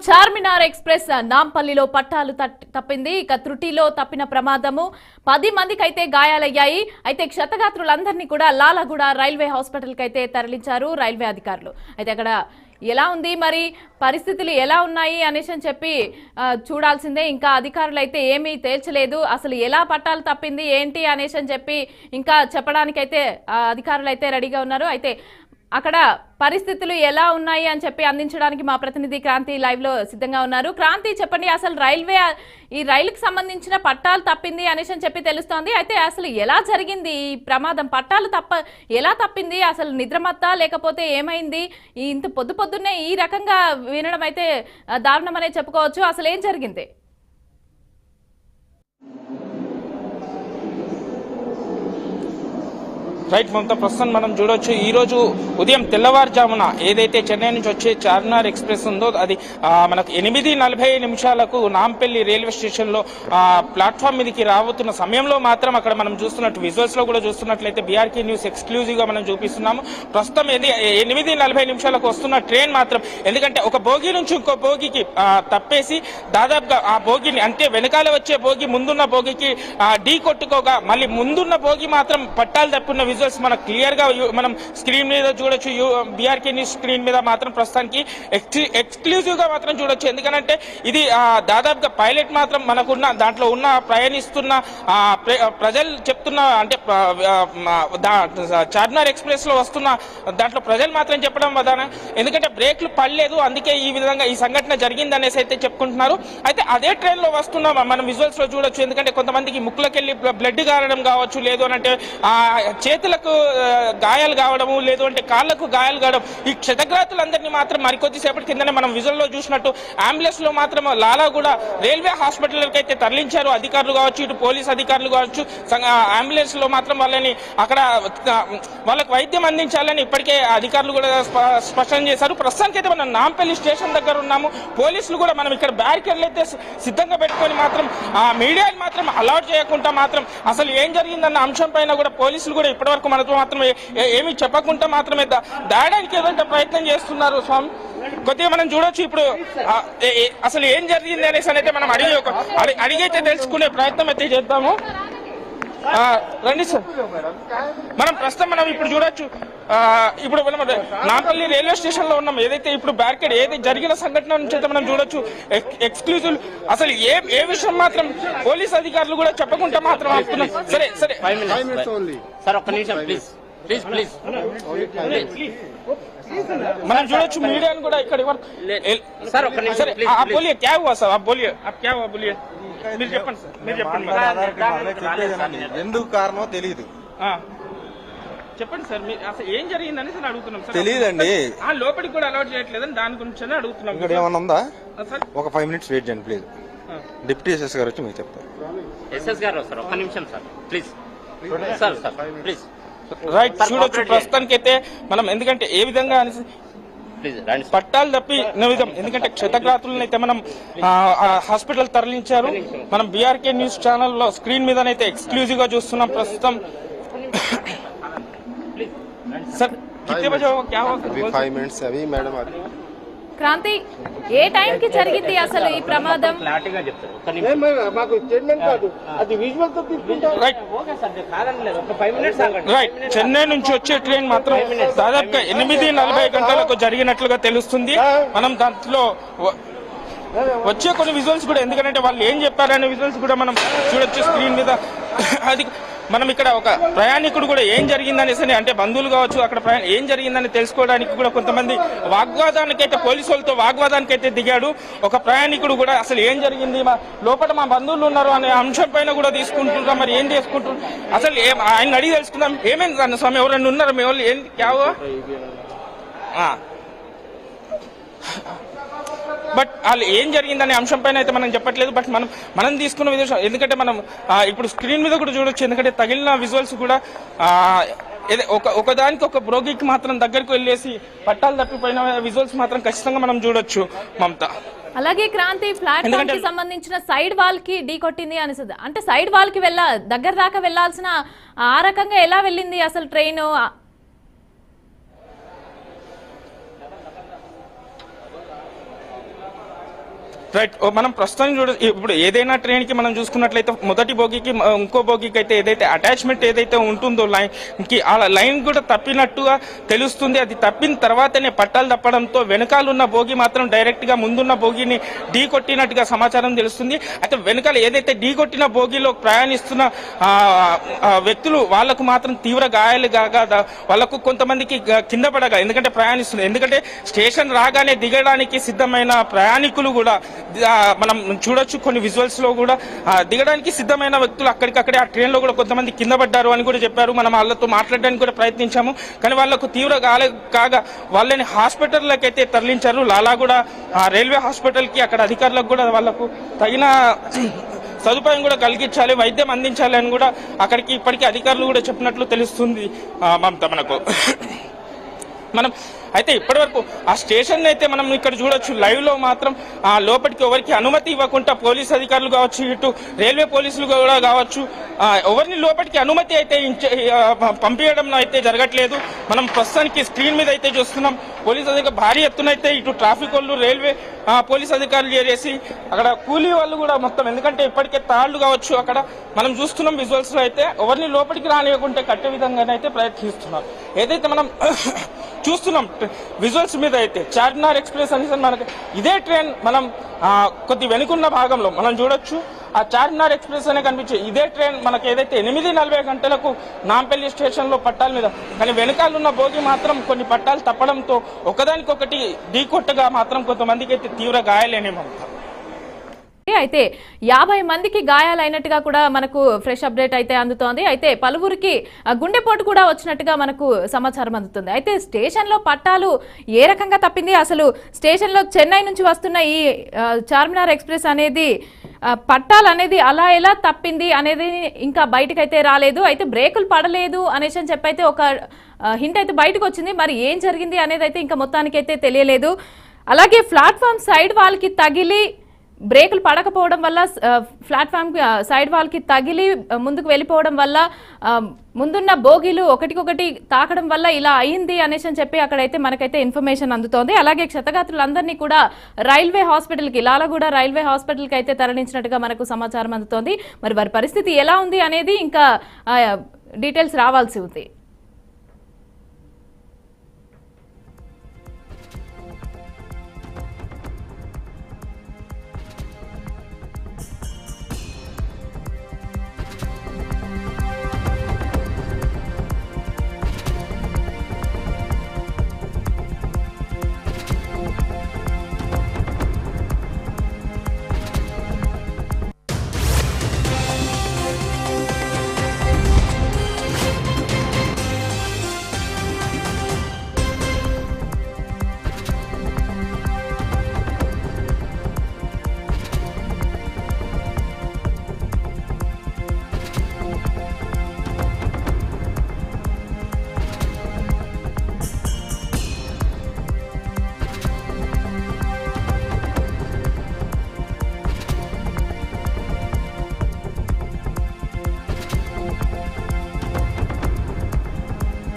Charminar express నాంపల్లిలో పట్టాలు తప్పింది. ఇక త్రుటిలో తప్పిన ప్రమాదము 10 మందికి అయితే గాయాలయ్యాయి. అయితే క్షతగాత్రులందరినీ కూడా లాలగూడ రైల్వే హాస్పిటల్ కి అయితే తరలించారు రైల్వే అధికారులు. అయితే అక్కడ ఎలా ఉంది మరి పరిస్థితులు ఎలా ఉన్నాయి అనేసి చెప్పి చూడాల్సిందే. ఇంకా అధికారులు అయితే ఏమీ తేల్చలేదు. అసలు ఎలా పట్టాలు తప్పింది ఏంటి అనేసి చెప్పి ఇంకా చెప్పడానికైతే అధికారులు అయితే రెడీగా ఉన్నారు. అయితే అక్కడ పరిస్థితులు ఎలా ఉన్నాయి అని చెప్పి అందించడానికి మా ప్రతినిధి క్రాంతి లైవ్ లో సిద్ధంగా ఉన్నారు. క్రాంతి, చెప్పండి, అసలు ఈ రైలుకి సంబంధించిన పట్టాలు తప్పింది అనేసి చెప్పి తెలుస్తోంది. అయితే అసలు ఎలా జరిగింది ఈ ప్రమాదం? పట్టాలు ఎలా తప్పింది? అసలు నిద్రమత్తా లేకపోతే ఏమైంది? ఇంత పొద్దున్నే ఈ రకంగా వినడం అయితే దారుణం అనే చెప్పుకోవచ్చు. అసలు ఏం జరిగింది? రైట్ మమతా, ప్రస్తుతం మనం చూడొచ్చు ఈ రోజు ఉదయం తెల్లవారుజామున ఏదైతే చెన్నై నుంచి వచ్చే చార్మినార్ ఎక్స్ప్రెస్ ఉందో అది మనకు 8:40 నాంపల్లి రైల్వే స్టేషన్ లో ప్లాట్ఫామ్ మీదకి రాబోతున్న సమయంలో మాత్రం అక్కడ మనం చూస్తున్నట్టు విజువల్స్ లో కూడా చూస్తున్నట్లయితే బీఆర్కే న్యూస్ ఎక్స్క్లూజివ్ గా మనం చూపిస్తున్నాము. ప్రస్తుతం 8:40 వస్తున్న ట్రైన్ మాత్రం, ఎందుకంటే ఒక బోగి నుంచి ఇంకో బోగికి తప్పేసి దాదాపుగా ఆ బోగిని, అంటే వెనకాల వచ్చే బోగి ముందున్న బోగికి ఢీ కొట్టుకోగా మళ్ళీ ముందున్న బోగి మాత్రం పట్టాలు తప్పున్న విజువల్స్ మనం క్లియర్ గా మనం స్క్రీన్ మీద చూడొచ్చు. బీఆర్కే న్యూస్ స్క్రీన్ మీద మాత్రం ప్రస్తుతానికి ఎక్స్క్లూజివ్ గా మాత్రం చూడొచ్చు. ఎందుకంటే ఇది దాదాపుగా పైలట్ మాత్రం మనకున్న దాంట్లో ఉన్న ప్రయాణిస్తున్న ప్రజలు చెప్తున్న, అంటే చార్మినార్ ఎక్స్ప్రెస్ లో వస్తున్న దాంట్లో ప్రజలు మాత్రం చెప్పడం వదన, ఎందుకంటే బ్రేక్లు పడలేదు, అందుకే ఈ విధంగా ఈ సంఘటన జరిగింది అనేసి అయితే చెప్పుకుంటున్నారు. అయితే అదే ట్రైన్ లో వస్తున్న మనం విజువల్స్ లో చూడొచ్చు. ఎందుకంటే కొంతమందికి ముక్కులకెళ్ళి బ్లడ్ గారడం కావచ్చు, లేదు అని అంటే చేతులకు గాయాలు కావడము, లేదు అంటే కాళ్లకు గాయాలు కావడం. ఈ క్షతగాత్రులందరినీ మాత్రం మరికొద్దిసేపటి కిందనే మనం విజువల్ లో చూసినట్టు అంబులెన్స్ లో మాత్రం లాలాగూడ రైల్వే హాస్పిటల్ అయితే తరలించారు అధికారులు కావచ్చు, ఇటు పోలీస్ అధికారులు కావచ్చు. అంబులెన్స్ లో మాత్రం అక్కడ వాళ్ళకి వైద్యం అందించాలని ఇప్పటికే అధికారులు కూడా స్పష్టం చేశారు. ప్రస్తుతానికి అయితే మనం నాంపల్లి స్టేషన్ దగ్గర ఉన్నాము. పోలీసులు కూడా మనం ఇక్కడ బ్యారికేడ్లు అయితే సిద్ధంగా పెట్టుకొని మాత్రం మీడియాని మాత్రం అలౌట్ చేయకుండా మాత్రం అసలు ఏం జరిగిందన్న అంశం పైన కూడా పోలీసులు కూడా ఇప్పటివరకు మనతో మాత్రమే ఏమీ చెప్పకుండా మాత్రమే దాయడానికి ఏదంటే ప్రయత్నం చేస్తున్నారు. స్వామి, కొద్దిగా మనం చూడొచ్చు ఇప్పుడు అసలు ఏం జరిగింది అనేసి అయితే మనం అడిగైతే తెలుసుకునే ప్రయత్నం అయితే చేద్దాము. రండి సార్. మనం ప్రస్తుతం ఇప్పుడు చూడొచ్చు, ఇప్పుడు మనం నాంపల్లి రైల్వే స్టేషన్ లో ఉన్నాం. ఏదైతే ఇప్పుడు బ్యారికేడ్ ఏదైతే జరిగిన సంఘటన నుంచి అయితే మనం చూడొచ్చు ఎక్స్క్లూజివ్. అసలు ఏ విషయం మాత్రం పోలీస్ అధికారులు కూడా చెప్పకుండా మాత్రం ఆపుతున్నాం. సరే సరే సార్, ఒక్క నిమిషం ప్లీజ్ ప్లీజ్ ప్లీజ్. మనం చూడొచ్చు మీడియాను కూడా ఇక్కడ సార్ ఒక్క నిమిషం. బోలియే క్యా హువా సార్, आप बोलिए, आप क्या हुआ बोलिए. మీరు చెప్పండి సార్, మీరు చెప్పండి. ఎందుకు కారణమో తెలియదు. చెప్పండి సార్, మీరు అసలు ఏం జరిగిందని సార్ అడుగుతున్నాం సార్. తెలియదండి, లోపలికి కూడా అలౌట్ చేయట్లేదని దాని గురించి అడుగుతున్నాం. ఇక్కడ ఏమన్నా ఉందా? ఒక 5 minutes వెయిట్ చేయండి ప్లీజ్. డిప్యూటీ ఎస్ఎస్ గారు వచ్చి మీకు చెప్తారు. ఎస్ఎస్ గారు సార్, ఒక్క నిమిషం sir please. Sir sir please. Right, చూడొచ్చు ప్రస్తుతానికి అయితే మనం, ఎందుకంటే ఏ విధంగా పట్టాలు తప్పి విధం, ఎందుకంటే క్షతగాత్రులను అయితే మనం హాస్పిటల్ తరలించారు. మనం బీఆర్కే న్యూస్ ఛానల్లో స్క్రీన్ మీదనైతే ఎక్స్క్లూజివ్ గా చూస్తున్నాం ప్రస్తుతం. సార్ కితనే బజే క్యా హువా? 5 minutes అవి మేడం. క్రాంతి, ఏ టైం కి జరిగింది అసలు ఈ ప్రమాదం? క్లారిటీగా చెప్తారు. రైట్, చెన్నై నుంచి వచ్చే ట్రైన్ మాత్రం దాదాపుగా 8:40 జరిగినట్లుగా తెలుస్తుంది. మనం దాంట్లో వచ్చే కొన్ని విజువల్స్ కూడా, ఎందుకంటే వాళ్ళు ఏం చెప్పారనే విజువల్స్ కూడా మనం చూడొచ్చు స్క్రీన్ మీద. అది మనం ఇక్కడ ఒక ప్రయాణికుడు కూడా ఏం జరిగిందనేసి, అంటే బంధువులు కావచ్చు, అక్కడ ఏం జరిగిందని తెలుసుకోవడానికి కూడా కొంతమంది వాగ్వాదానికైతే, పోలీసు వాళ్ళతో వాగ్వాదానికైతే దిగాడు. ఒక ప్రయాణికుడు కూడా అసలు ఏం జరిగింది, లోపల మా బంధువులు ఉన్నారు అనే అంశం పైన కూడా తీసుకుంటున్నాం. మరి ఏం చేసుకుంటున్నాం అసలు, ఆయన అడిగి తెలుసుకుందాం. ఏమైంది అన్న స్వామి, ఎవరైనా ఉన్నారు మీ వాళ్ళు? ఏం క్యావో బట్ వాళ్ళు ఏం జరిగిందనే అంశం పైన అయితే మనం చెప్పట్లేదు. బట్ మనం తీసుకున్న విషయం, ఎందుకంటే మనం ఇప్పుడు స్క్రీన్ మీద కూడా చూడొచ్చు. ఎందుకంటే తగిలిన విజువల్స్ కూడా ఒకదానికి ఒక బ్రోగికి మాత్రం దగ్గరకు వెళ్ళేసి పట్టాలు తప్పిపోయిన విజువల్స్ మాత్రం ఖచ్చితంగా మనం చూడొచ్చు మమత. అలాగే క్రాంతి, ప్లాట్ఫామ్ కి సంబంధించిన సైడ్ వాల్ కి ఢీ కొట్టింది అనిస్తుంది. అంటే సైడ్ వాల్ కి దగ్గర దాకా వెళ్లాల్సిన ఆ రకంగా ఎలా వెళ్ళింది అసలు ట్రైన్? రైట్ మనం ప్రస్తుతం ఇప్పుడు ఏదైనా ట్రైన్ కి మనం చూసుకున్నట్లయితే మొదటి బోగికి ఇంకో బోగికి అయితే ఏదైతే అటాచ్మెంట్ ఏదైతే ఉంటుందో లైన్ కి ఆ లైన్ కూడా తప్పినట్టుగా తెలుస్తుంది. అది తప్పిన తర్వాతనే పట్టాలు తప్పడంతో వెనకాల ఉన్న బోగి మాత్రం డైరెక్ట్ గా ముందున్న బోగిని ఢీ కొట్టినట్టుగా సమాచారం తెలుస్తుంది. అయితే వెనకాల ఏదైతే ఢీ కొట్టిన బోగిలో ప్రయాణిస్తున్న వ్యక్తులు వాళ్లకు మాత్రం తీవ్ర గాయాలు కాగా వాళ్లకు కొంతమందికి కింద పడగా ఎందుకంటే ప్రయాణిస్తున్నారు. ఎందుకంటే స్టేషన్ రాగానే దిగడానికి సిద్ధమైన ప్రయాణికులు కూడా మనం చూడొచ్చు కొన్ని విజువల్స్ లో కూడా దిగడానికి సిద్ధమైన వ్యక్తులు అక్కడికక్కడే ఆ ట్రైన్ లో కూడా కొంతమంది కింద పడ్డారు అని కూడా చెప్పారు. మనం వాళ్ళతో మాట్లాడడానికి కూడా ప్రయత్నించాము. కానీ వాళ్ళకు తీవ్ర కాగా వాళ్ళని హాస్పిటల్లోకి అయితే తరలించారు. లాలాగూడ రైల్వే హాస్పిటల్ కి అక్కడ అధికారులకు కూడా వాళ్ళకు తగిన సదుపాయం కూడా కలిగించాలి, వైద్యం అందించాలి అని కూడా అక్కడికి ఇప్పటికీ అధికారులు కూడా చెప్పినట్లు తెలుస్తుంది. మమత మనకు మనం అయితే ఇప్పటివరకు ఆ స్టేషన్ అయితే మనం ఇక్కడ చూడొచ్చు లైవ్ లో మాత్రం లోపలికి ఎవరికి అనుమతి ఇవ్వకుండా పోలీస్ అధికారులు కావచ్చు, ఇటు రైల్వే పోలీసులు కూడా కావచ్చు, ఎవరిని లోపలికి అనుమతి అయితే పంపించడం అయితే జరగట్లేదు. మనం ప్రస్తుతానికి స్క్రీన్ మీద అయితే చూస్తున్నాం పోలీస్ అధికారులు భారీ ఎత్తున అయితే ఇటు ట్రాఫిక్ వాళ్ళు రైల్వే పోలీస్ అధికారులు చేరేసి అక్కడ కూలీ వాళ్ళు కూడా మొత్తం ఎందుకంటే ఇప్పటికే తాళ్లు కావచ్చు అక్కడ మనం చూస్తున్నాం విజువల్స్ లో అయితే ఎవరిని లోపలికి రానివ్వకుంటే కట్టే విధంగానైతే ప్రయత్నిస్తున్నారు. ఏదైతే మనం చూస్తున్నాం విజువల్స్ మీద అయితే చార్మినార్ ఎక్స్ప్రెస్ అని మనకి ఇదే ట్రైన్ మనం కొద్ది వెనుకున్న భాగంలో మనం చూడొచ్చు. ఆ చార్మినార్ ఎక్స్ప్రెస్ అనే కనిపించే ఇదే ట్రైన్ మనకి ఏదైతే 8:40 గంటలకు నాంపల్లి స్టేషన్ లో పట్టాల మీద కానీ వెనకాల ఉన్న బోగి మాత్రం కొన్ని పట్టాలు తప్పడంతో ఒకదానికొకటి ఢీకొట్టగా మాత్రం కొంతమందికి అయితే తీవ్ర గాయాలేనేమంటారు. అయితే 50 మందికి గాయాలైనట్టుగా కూడా మనకు ఫ్రెష్ అప్డేట్ అయితే అందుతోంది. అయితే పలువురికి గుండెపోటు కూడా వచ్చినట్టుగా మనకు సమాచారం అందుతుంది. అయితే స్టేషన్ లో పట్టాలు ఏ రకంగా తప్పింది, అసలు స్టేషన్ లో చెన్నై నుంచి వస్తున్న ఈ చార్మినార్ ఎక్స్ప్రెస్ అనేది పట్టాలు అనేది అలా ఎలా తప్పింది అనేది ఇంకా బయటకైతే రాలేదు. అయితే బ్రేకులు పడలేదు అనేసి అని చెప్పి అయితే ఒక హింట్ అయితే బయటకు వచ్చింది. మరి ఏం జరిగింది అనేది అయితే ఇంకా మొత్తానికైతే తెలియలేదు. అలాగే ప్లాట్ఫామ్ సైడ్ వాళ్ళకి తగిలి బ్రేకులు పడకపోవడం వల్ల ప్లాట్ఫామ్ సైడ్ వాళ్ళకి తగిలి ముందుకు వెళ్ళిపోవడం వల్ల ముందున్న బోగీలు ఒకటికొకటి తాకడం వల్ల ఇలా అయింది అనేసి అని చెప్పి అక్కడైతే మనకైతే ఇన్ఫర్మేషన్ అందుతోంది. అలాగే క్షతగాత్రులందరినీ కూడా రైల్వే హాస్పిటల్కి లాలాగూడ రైల్వే హాస్పిటల్కి అయితే తరలించినట్టుగా మనకు సమాచారం అందుతోంది. మరి వారి పరిస్థితి ఎలా ఉంది అనేది ఇంకా డీటెయిల్స్ రావాల్సి ఉంది.